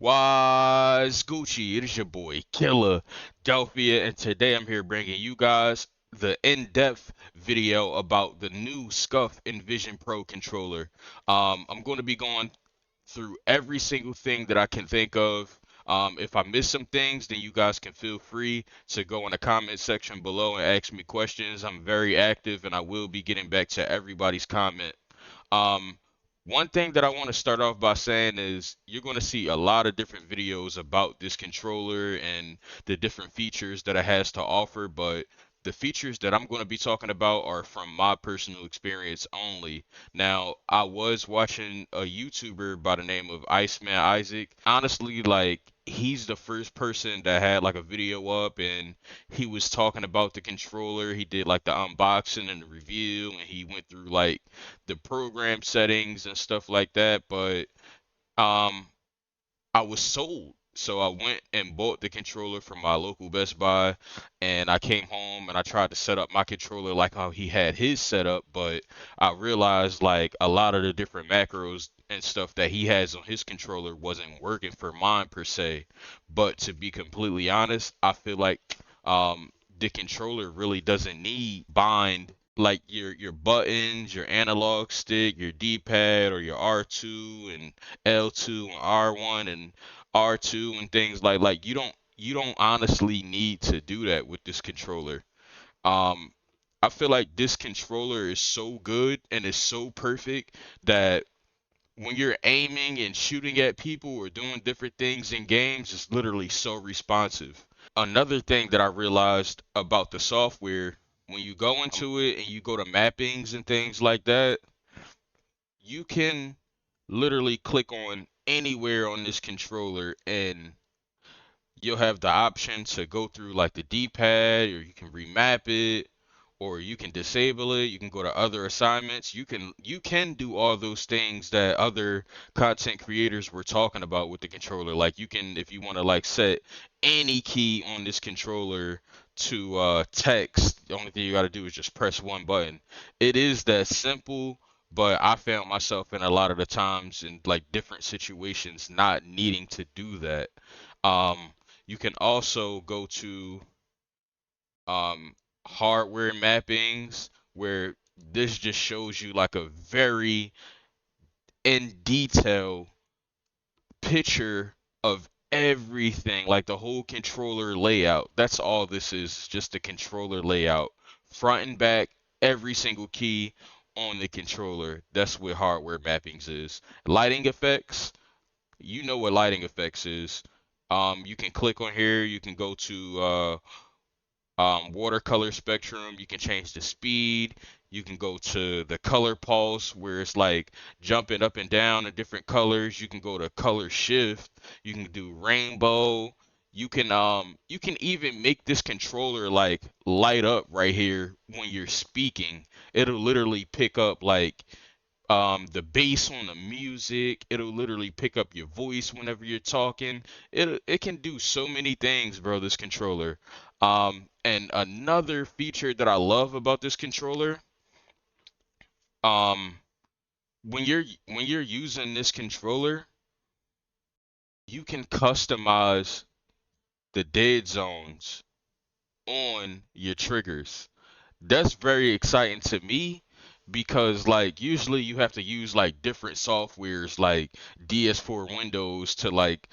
What's Gucci? It is your boy Killer Delphia, and today I'm here bringing you guys the in-depth video about the new Scuf Envision Pro controller. I'm going to be going through every single thing that I can think of. If I miss some things, then you guys can feel free to go in the comment section below and ask me questions. I'm very active, and I will be getting back to everybody's comment. Um, One thing that I want to start off by saying is you're going to see a lot of different videos about this controller and the different features that it has to offer, but the features that I'm going to be talking about are from my personal experience only. Now, I was watching a YouTuber by the name of Iceman Isaac. Honestly, like he's the first person that had like a video up and he was talking about the controller. He did like the unboxing and the review and he went through like the program settings and stuff like that. But um, I was sold. So I went and bought the controller from my local Best Buy, and I came home and I tried to set up my controller like how he had his set up, but I realized like a lot of the different macros and stuff that he has on his controller wasn't working for mine per se. But to be completely honest, I feel like the controller really doesn't need bind like your buttons, your analog stick, your D-pad, or your R2 and L2 and R1 and R2 and things like you don't honestly need to do that with this controller. Um I feel like this controller is so good and is so perfect that when you're aiming and shooting at people or doing different things in games, it's literally so responsive. Another thing that I realized about the software, when you go into it and you go to mappings and things like that, you can literally click on anywhere on this controller and you'll have the option to go through like the D-pad, or you can remap it, or you can disable it. You can go to other assignments. You can do all those things that other content creators were talking about with the controller. Like you can, if you want to like set any key on this controller to text, the only thing you got to do is just press one button. It is that simple. But I found myself in a lot of the times in like different situations not needing to do that. Um, you can also go to um, hardware mappings where this just shows you like a very in detail picture of everything, like the whole controller layout. That's all this is, just the controller layout, front and back, every single key on the controller. That's what hardware mappings is. Lighting effects, you know what lighting effects is. You can click on here, you can go to watercolor spectrum. You can change the speed. You can go to the color pulse where it's like jumping up and down in different colors. You can go to color shift. You can do rainbow. You can even make this controller like light up right here when you're speaking. It'll literally pick up like the bass on the music. It'll literally pick up your voice whenever you're talking. It can do so many things, bro, this controller. And another feature that I love about this controller, um when you're using this controller, you can customize the dead zones on your triggers. That's very exciting to me because like usually you have to use like different softwares like DS4 Windows to like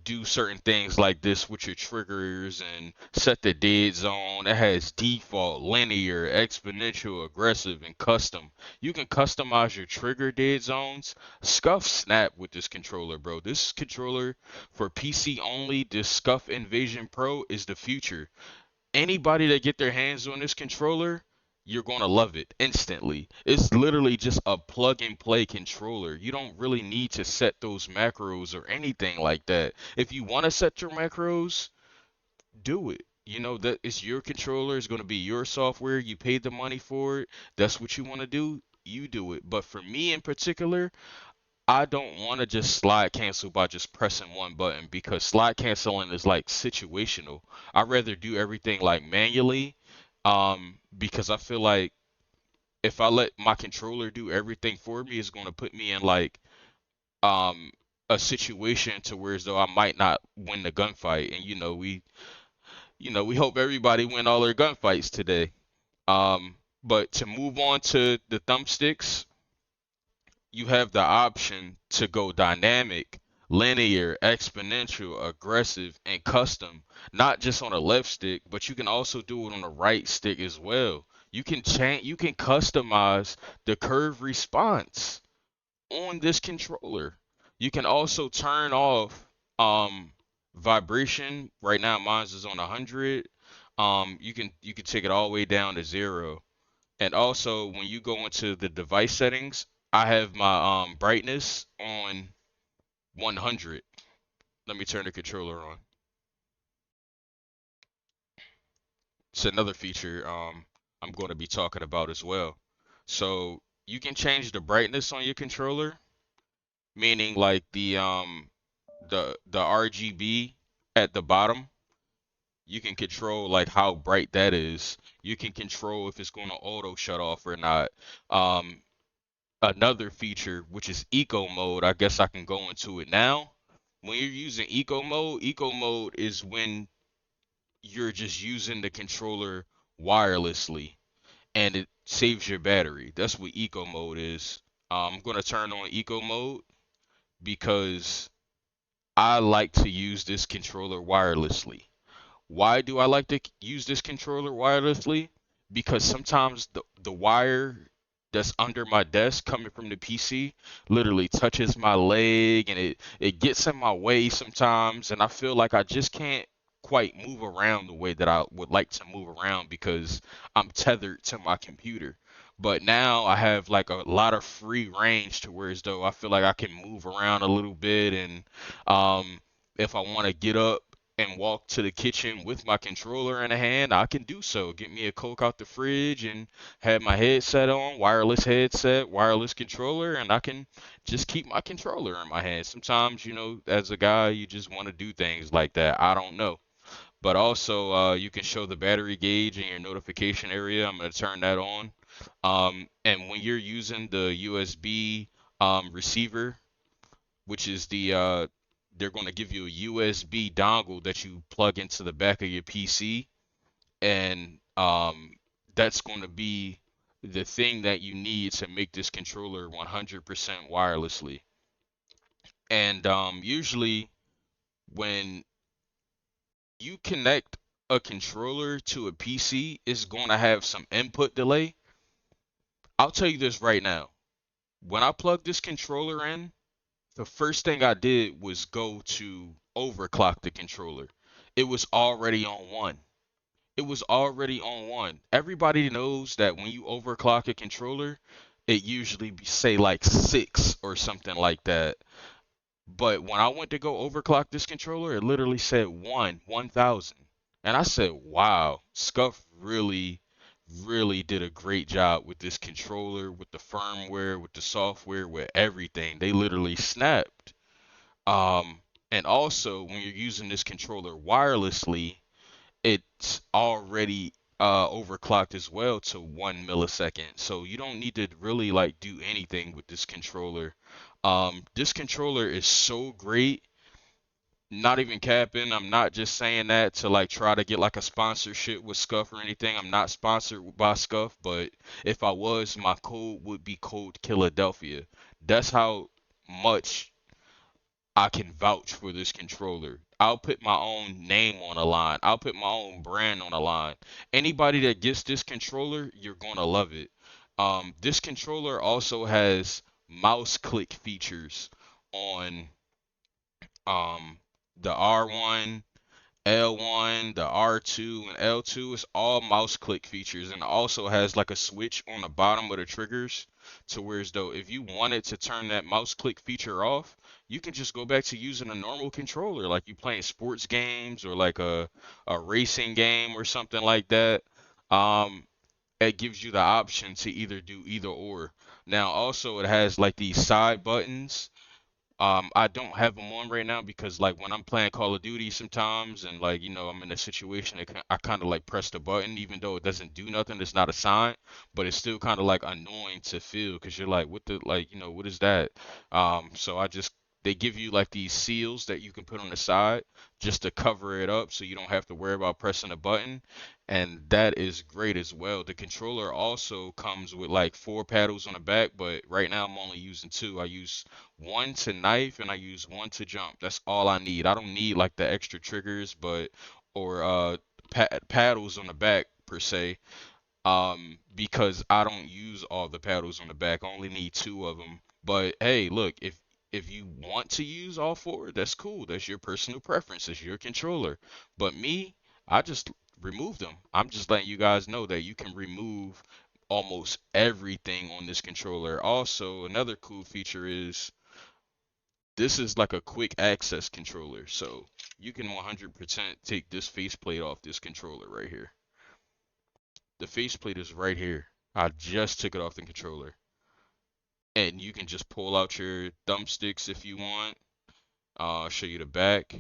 do certain things like this with your triggers and set the dead zone. It has default, linear, exponential, aggressive, and custom. You can customize your trigger dead zones. Scuff snap with this controller, bro. This controller for PC only, this Scuff Invasion Pro is the future. Anybody that get their hands on this controller, you're going to love it instantly. It's literally just a plug and play controller. You don't really need to set those macros or anything like that. If you want to set your macros, do it. You know that it's your controller, it's going to be your software. You paid the money for it. That's what you want to do. You do it. But for me in particular, I don't want to just slide cancel by just pressing one button because slide canceling is like situational. I'd rather do everything like manually, because I feel like if I let my controller do everything for me, it's going to put me in like um a situation to where as though I might not win the gunfight, and we hope everybody win all their gunfights today. But to move on to the thumbsticks, you have the option to go dynamic, linear, exponential, aggressive, and custom, not just on the left stick, but you can also do it on the right stick as well. You can customize the curve response on this controller. You can also turn off um vibration. Right now mine's is on 100. You can take it all the way down to 0. And also, when you go into the device settings, I have my brightness on 100. Let me turn the controller on. It's another feature I'm going to be talking about as well. So you can change the brightness on your controller, meaning like the RGB at the bottom. You can control like how bright that is. You can control if it's going to auto shut off or not. Um, Another feature, which is eco mode. I guess I can go into it now. When you're using eco mode is when you're just using the controller wirelessly and it saves your battery. That's what eco mode is. I'm going to turn on eco mode because I like to use this controller wirelessly. Why do I like to use this controller wirelessly? Because sometimes the wire that's under my desk coming from the PC literally touches my leg and it gets in my way sometimes, and I feel like I just can't quite move around the way that I would like to move around because I'm tethered to my computer. But now I have like a lot of free range to where as though I feel like I can move around a little bit, and if I want to get up and walk to the kitchen with my controller in a hand, I can do so. Get me a Coke out the fridge and have my headset on, wireless headset, wireless controller, and I can just keep my controller in my hand. Sometimes, as a guy, you just want to do things like that. I don't know. But also, you can show the battery gauge in your notification area. I'm going to turn that on. And when you're using the USB receiver, which is they're going to give you a USB dongle that you plug into the back of your PC, and that's going to be the thing that you need to make this controller 100% wirelessly. And usually, when you connect a controller to a PC, it's going to have some input delay. I'll tell you this right now. When I plugged this controller in, the first thing I did was go to overclock the controller. It was already on 1. It was already on 1. Everybody knows that when you overclock a controller, it usually say like 6 or something like that. But when I went to go overclock this controller, it literally said 1,000. And I said, wow, Scuf really did a great job with this controller, with the firmware, with the software, with everything. They literally snapped. And also, when you're using this controller wirelessly, it's already overclocked as well to 1 millisecond. So you don't need to really like do anything with this controller. This controller is so great. Not even capping. I'm not just saying that to like try to get like a sponsorship with Scuf or anything. I'm not sponsored by Scuf, but if I was, my code would be code Philadelphia. That's how much I can vouch for this controller. I'll put my own name on a line. I'll put my own brand on a line. Anybody that gets this controller, you're gonna love it. This controller also has mouse click features on um, the R1, L1, the R2, and L2 is all mouse click features, and also has like a switch on the bottom of the triggers to where as though if you wanted to turn that mouse click feature off, you can just go back to using a normal controller, like you playing sports games or like a racing game or something like that. Um, it gives you the option to either do either or. Now also it has like these side buttons. I don't have them on right now because like when I'm playing Call of Duty sometimes and like I'm in a situation that I kind of like press the button even though it doesn't do nothing. It's not a sign, but it's still kind of like annoying to feel because you're like what the like what is that? So I just they give you like these seals that you can put on the side just to cover it up so you don't have to worry about pressing a button. And that is great as well. The controller also comes with like four paddles on the back, but right now I'm only using two. I use one to knife and I use one to jump. That's all I need. I don't need like the extra triggers, but or paddles on the back per se, because I don't use all the paddles on the back. I only need two of them. But hey, look, if you want to use all four, that's cool. That's your personal preference. It's your controller. But me, I just remove them. I'm just letting you guys know that you can remove almost everything on this controller. Also, another cool feature is this is like a quick access controller. So you can 100% take this faceplate off this controller right here. The faceplate is right here. I just took it off the controller. And you can just pull out your thumbsticks if you want. I'll show you the back.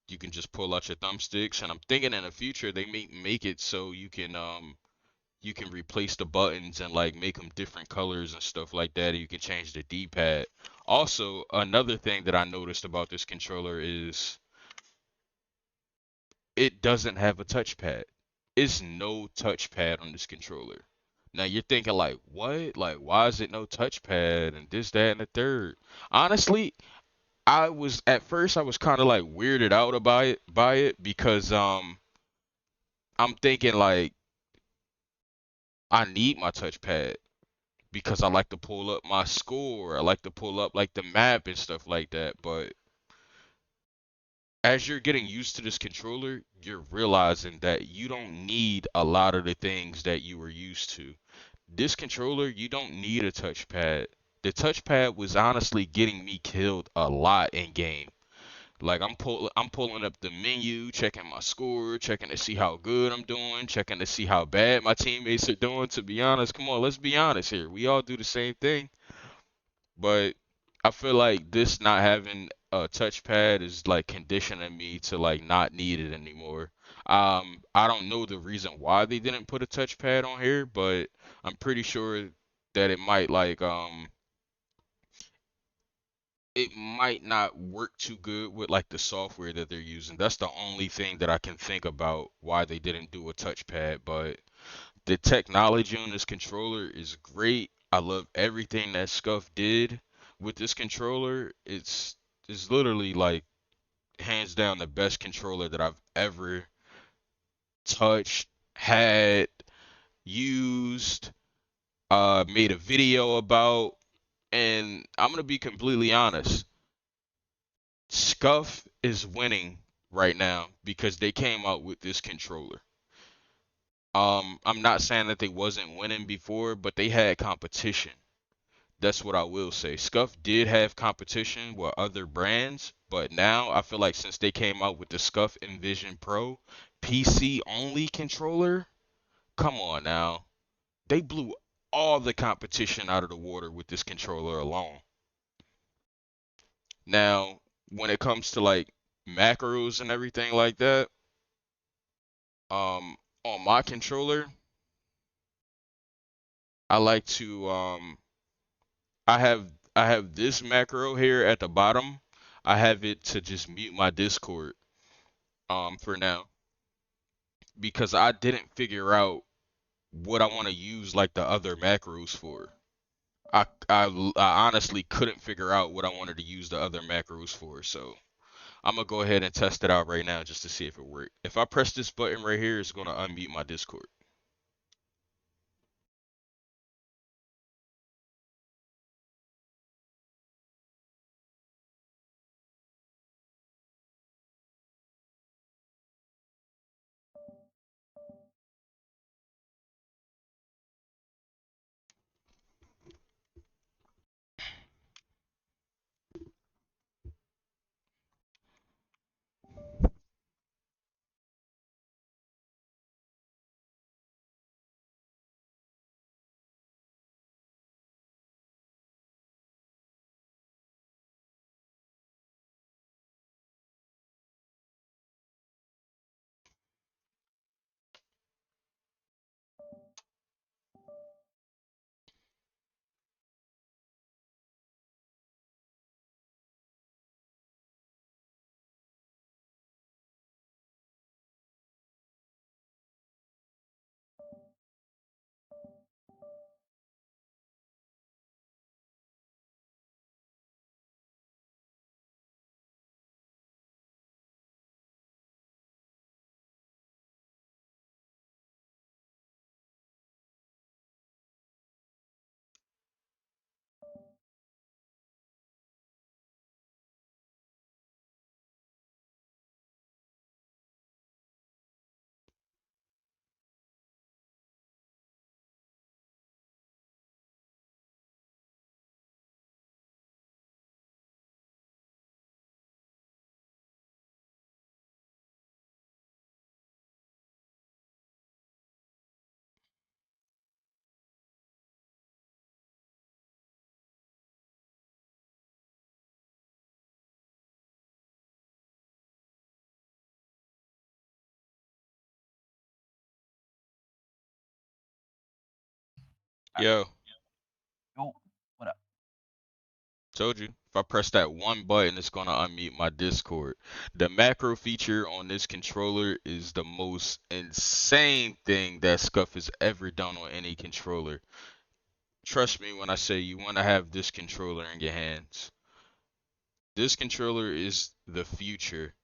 You can just pull out your thumbsticks, and I'm thinking in the future they may make it so you can replace the buttons and like make them different colors and stuff like that. You can change the D-pad. Also, another thing that I noticed about this controller is it doesn't have a touchpad. It's no touchpad on this controller. Now you're thinking like, what? Like, why is it no touchpad and this, that, and the third? Honestly, I was at first I was kind of like weirded out about it by it because I'm thinking like I need my touchpad because I like to pull up my score. I like to pull up like the map and stuff like that. But as you're getting used to this controller, you're realizing that you don't need a lot of the things that you were used to. This controller, you don't need a touchpad. The touchpad was honestly getting me killed a lot in game. Like I'm pulling up the menu, checking my score, checking to see how good I'm doing, checking to see how bad my teammates are doing. To be honest, come on, let's be honest here. We all do the same thing, but I feel like this not having a touchpad is like conditioning me to like not need it anymore. I don't know the reason why they didn't put a touchpad on here, but I'm pretty sure that it might not work too good with like the software that they're using. That's the only thing that I can think about why they didn't do a touchpad, but the technology on this controller is great. I love everything that Scuf did with this controller. It's literally like hands down the best controller that I've ever touched, had, used, made a video about, and I'm gonna be completely honest. Scuf is winning right now because they came out with this controller. I'm not saying that they wasn't winning before, but they had competition. That's what I will say. Scuf did have competition with other brands, but now I feel like since they came out with the Scuf Envision Pro PC only controller, come on now. They blew all the competition out of the water with this controller alone. Now, when it comes to like macros and everything like that, on my controller, I like to I have this macro here at the bottom. I have it to just mute my Discord for now because I didn't figure out what I want to use like the other macros for. I honestly couldn't figure out what I wanted to use the other macros for, so I'm gonna go ahead and test it out right now just to see if it worked. If I press this button right here, it's gonna unmute my Discord. Yo, Yo, what up? told you. If I press that one button, it's gonna unmute my Discord. The macro feature on this controller is the most insane thing that Scuf has ever done on any controller. Trust me when I say you want to have this controller in your hands. This controller is the future.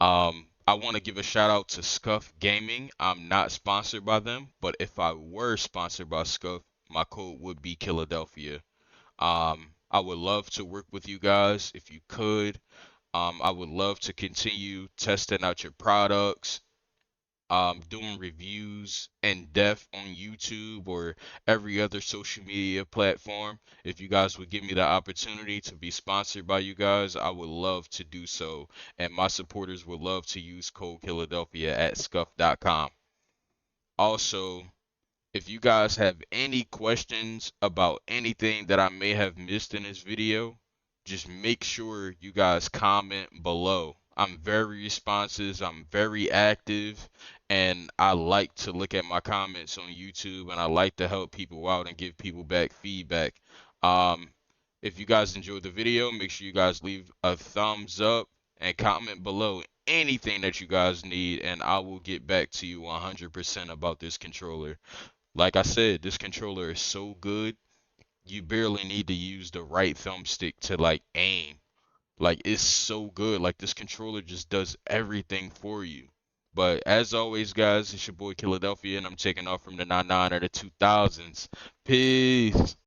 I want to give a shout out to Scuf Gaming. I'm not sponsored by them, but if I were sponsored by Scuf, my code would be Philadelphia. I would love to work with you guys if you could. I would love to continue testing out your products, doing reviews in depth on YouTube or every other social media platform. If you guys would give me the opportunity to be sponsored by you guys, I would love to do so. And my supporters would love to use code Philadelphia at scuff.com. Also, if you guys have any questions about anything that I may have missed in this video, just make sure you guys comment below. I'm very responsive, I'm very active, and I like to look at my comments on YouTube and I like to help people out and give people back feedback. Um, if you guys enjoyed the video, make sure you guys leave a thumbs up and comment below anything that you guys need, and I will get back to you 100% about this controller. Like I said, this controller is so good, you barely need to use the right thumbstick to like aim. Like it's so good. Like this controller just does everything for you. But as always, guys, it's your boy Philadelphia, and I'm taking off from the 99 or the 2000s. Peace.